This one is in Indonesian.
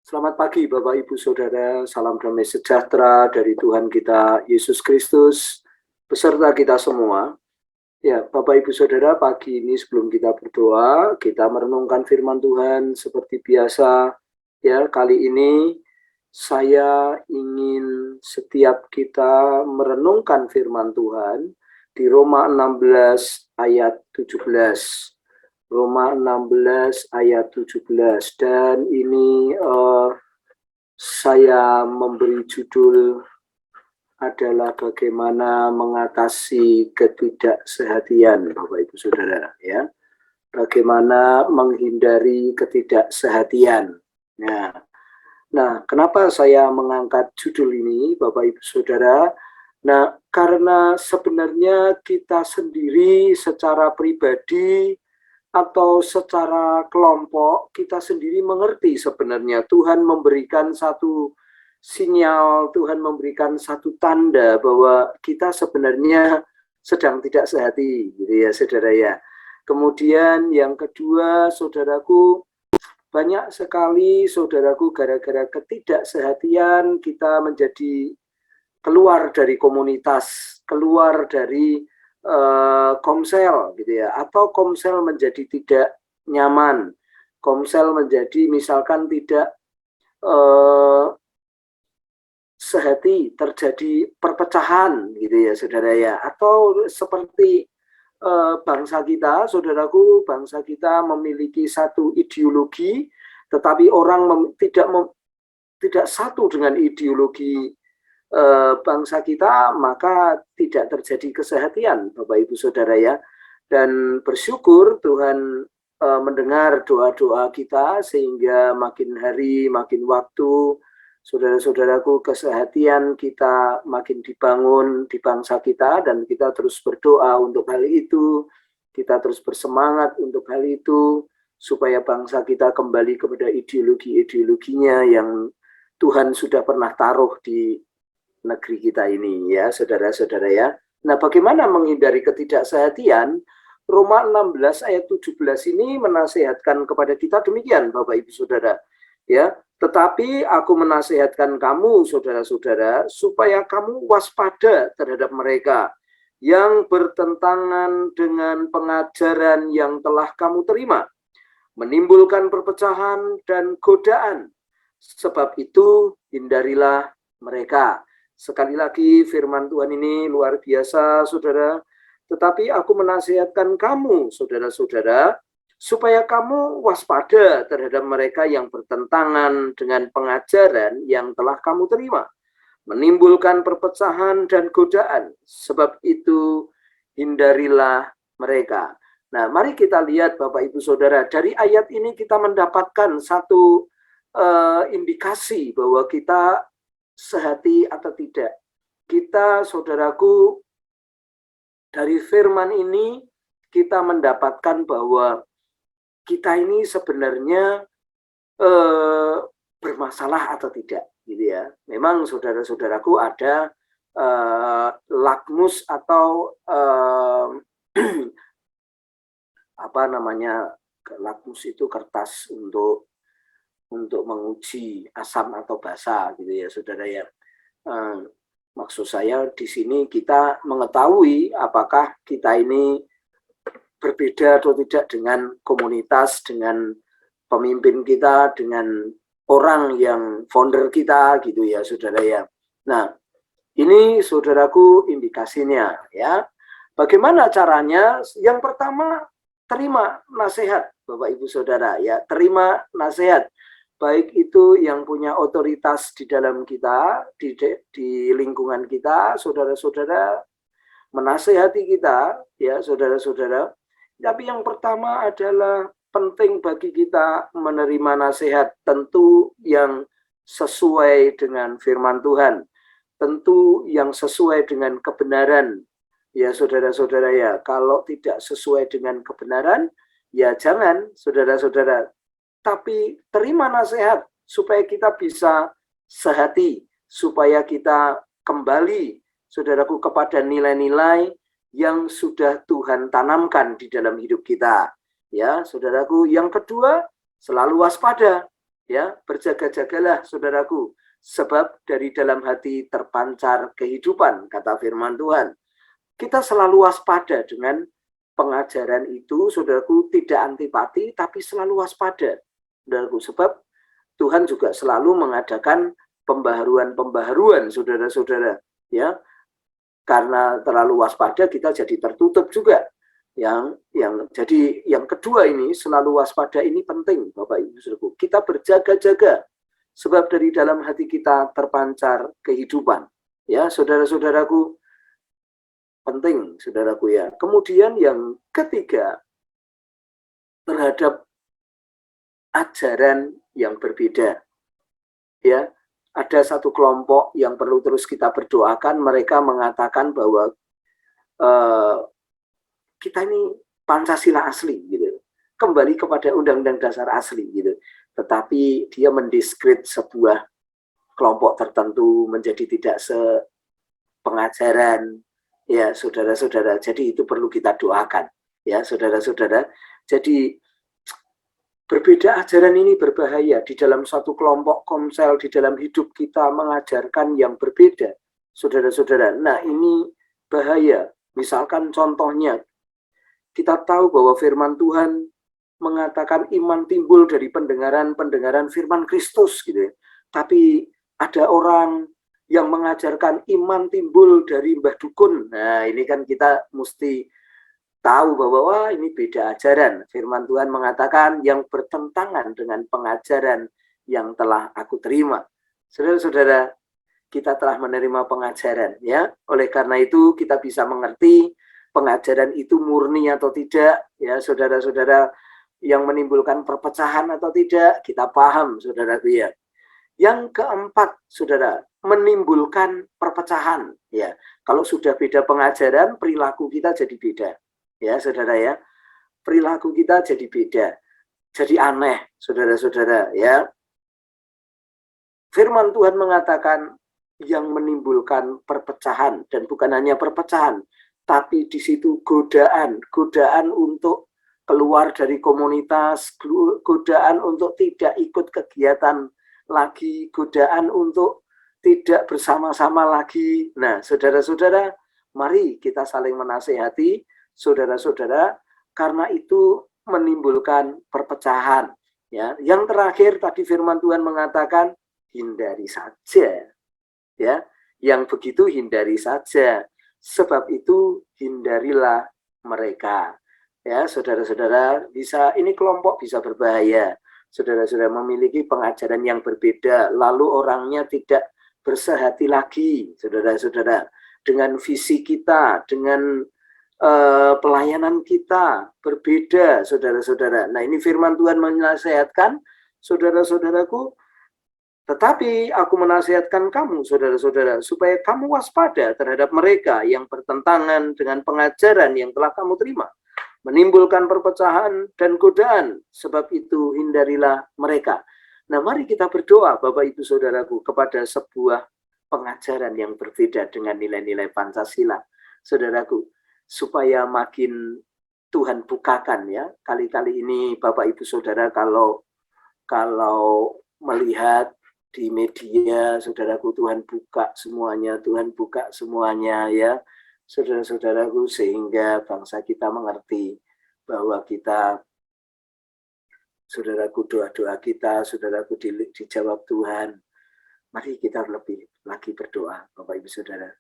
Selamat pagi Bapak Ibu Saudara, salam damai sejahtera dari Tuhan kita Yesus Kristus beserta kita semua. Ya, Bapak Ibu Saudara, pagi ini sebelum kita berdoa, kita merenungkan firman Tuhan seperti biasa. Ya, kali ini saya ingin setiap kita merenungkan firman Tuhan di Roma 16 ayat 17. Roma 16 ayat 17, dan ini saya memberi judul adalah bagaimana mengatasi ketidaksehatian, Bapak Ibu Saudara, ya. Bagaimana menghindari ketidaksehatian. Nah, kenapa saya mengangkat judul ini, Bapak Ibu Saudara? Nah, karena sebenarnya kita sendiri secara pribadi atau secara kelompok, kita sendiri mengerti sebenarnya Tuhan memberikan satu sinyal, Tuhan memberikan satu tanda bahwa kita sebenarnya sedang tidak sehati, gitu ya, saudara ya. Kemudian yang kedua, saudaraku, banyak sekali saudaraku gara-gara ketidaksehatian kita menjadi keluar dari komunitas, keluar dari komsel gitu ya, atau komsel menjadi tidak nyaman, komsel menjadi misalkan tidak sehati, terjadi perpecahan gitu ya saudara ya, atau seperti bangsa kita, saudaraku, bangsa kita memiliki satu ideologi, tetapi orang tidak satu dengan ideologi bangsa kita, maka tidak terjadi kesehatian, Bapak Ibu Saudara ya. Dan bersyukur Tuhan mendengar doa-doa kita sehingga makin hari, makin waktu, saudara-saudaraku, kesehatian kita makin dibangun di bangsa kita, dan kita terus berdoa untuk hal itu, kita terus bersemangat untuk hal itu, supaya bangsa kita kembali kepada ideologi-ideologinya yang Tuhan sudah pernah taruh di negeri kita ini ya, saudara-saudara ya. Nah, bagaimana menghindari ketidaksehatian? Roma 16 ayat 17 ini menasihatkan kepada kita demikian, Bapak Ibu Saudara. Ya, tetapi aku menasihatkan kamu, saudara-saudara, supaya kamu waspada terhadap mereka yang bertentangan dengan pengajaran yang telah kamu terima, menimbulkan perpecahan dan godaan. Sebab itu hindarilah mereka. Sekali lagi firman Tuhan ini luar biasa, saudara. Tetapi aku menasihatkan kamu, saudara-saudara, supaya kamu waspada terhadap mereka yang bertentangan dengan pengajaran yang telah kamu terima, menimbulkan perpecahan dan godaan. Sebab itu hindarilah mereka. Nah, mari kita lihat Bapak Ibu Saudara, dari ayat ini kita mendapatkan satu indikasi bahwa kita sehati atau tidak. Kita, saudaraku, dari firman ini kita mendapatkan bahwa kita ini sebenarnya bermasalah atau tidak, gitu ya. Memang saudara-saudaraku ada lakmus atau apa namanya, lakmus itu kertas untuk menguji asam atau basa, gitu ya, saudara ya. Maksud saya di sini kita mengetahui apakah kita ini berbeda atau tidak dengan komunitas, dengan pemimpin kita, dengan orang yang founder kita, gitu ya, saudara ya. Nah, ini saudaraku indikasinya ya. Bagaimana caranya? Yang pertama, terima nasihat, Bapak Ibu Saudara ya, terima nasihat. Baik itu yang punya otoritas di dalam kita, di lingkungan kita, saudara-saudara menasehati kita, ya saudara-saudara. Tapi yang pertama adalah penting bagi kita menerima nasihat, tentu yang sesuai dengan firman Tuhan, tentu yang sesuai dengan kebenaran. Ya saudara-saudara ya, kalau tidak sesuai dengan kebenaran, ya jangan, saudara-saudara. Tapi terima nasihat supaya kita bisa sehati, supaya kita kembali, saudaraku, kepada nilai-nilai yang sudah Tuhan tanamkan di dalam hidup kita. Ya, saudaraku, yang kedua, selalu waspada. Ya, berjaga-jagalah saudaraku, sebab dari dalam hati terpancar kehidupan, kata firman Tuhan. Kita selalu waspada dengan pengajaran itu, saudaraku, tidak antipati, tapi selalu waspada, saudaraku, sebab Tuhan juga selalu mengadakan pembaharuan-pembaharuan, saudara-saudara, ya. Karena terlalu waspada kita jadi tertutup juga. Jadi yang kedua ini, selalu waspada ini penting, Bapak Ibu Saudaraku. Kita berjaga-jaga sebab dari dalam hati kita terpancar kehidupan. Ya, saudara-saudaraku, penting, saudaraku ya. Kemudian yang ketiga, terhadap ajaran yang berbeda. Ya, ada satu kelompok yang perlu terus kita berdoakan. Mereka mengatakan bahwa kita ini Pancasila asli gitu, kembali kepada Undang-Undang Dasar asli gitu. Tetapi dia mendiskredit sebuah kelompok tertentu menjadi tidak sepengajaran, ya saudara-saudara. Jadi itu perlu kita doakan, ya saudara-saudara. Jadi berbeda ajaran ini berbahaya di dalam satu kelompok komsel, di dalam hidup kita mengajarkan yang berbeda, saudara-saudara. Nah ini bahaya. Misalkan contohnya, kita tahu bahwa firman Tuhan mengatakan iman timbul dari pendengaran firman Kristus gitu ya. Tapi ada orang yang mengajarkan iman timbul dari Mbah Dukun. Nah, ini kan kita mesti tahu bahwa wah ini beda ajaran. Firman Tuhan mengatakan yang bertentangan dengan pengajaran yang telah aku terima. Saudara-saudara, kita telah menerima pengajaran ya. Oleh karena itu kita bisa mengerti pengajaran itu murni atau tidak, ya saudara-saudara, yang menimbulkan perpecahan atau tidak, kita paham, saudaraku ya. Yang keempat, saudara, menimbulkan perpecahan, ya. Kalau sudah beda pengajaran, perilaku kita jadi beda, ya saudara ya. Perilaku kita jadi beda, jadi aneh, saudara-saudara ya. Firman Tuhan mengatakan yang menimbulkan perpecahan, dan bukan hanya perpecahan, tapi di situ godaan untuk keluar dari komunitas, godaan untuk tidak ikut kegiatan lagi, godaan untuk tidak bersama-sama lagi. Nah, saudara-saudara, mari kita saling menasehati, saudara-saudara, karena itu menimbulkan perpecahan. Ya, yang terakhir tadi firman Tuhan mengatakan hindari saja. Ya, yang begitu hindari saja. Sebab itu hindarilah mereka. Ya, saudara-saudara, ini kelompok bisa berbahaya. Saudara-saudara memiliki pengajaran yang berbeda, lalu orangnya tidak bersehati lagi, saudara-saudara, dengan visi kita, dengan pelayanan kita berbeda, saudara-saudara. Nah, ini firman Tuhan menasihatkan, saudara-saudaraku. Tetapi aku menasihatkan kamu, saudara-saudara, supaya kamu waspada terhadap mereka yang bertentangan dengan pengajaran yang telah kamu terima, menimbulkan perpecahan dan godaan, sebab itu hindarilah mereka. Nah, mari kita berdoa, Bapak Ibu Saudaraku, kepada sebuah pengajaran yang berbeda dengan nilai-nilai Pancasila, saudaraku, supaya makin Tuhan bukakan ya. Kali-kali ini Bapak Ibu Saudara kalau melihat di media, saudaraku, Tuhan buka semuanya ya, saudara-saudaraku, sehingga bangsa kita mengerti bahwa kita, saudaraku, doa-doa kita, saudaraku, dijawab Tuhan. Mari kita lebih lagi berdoa, Bapak Ibu Saudara.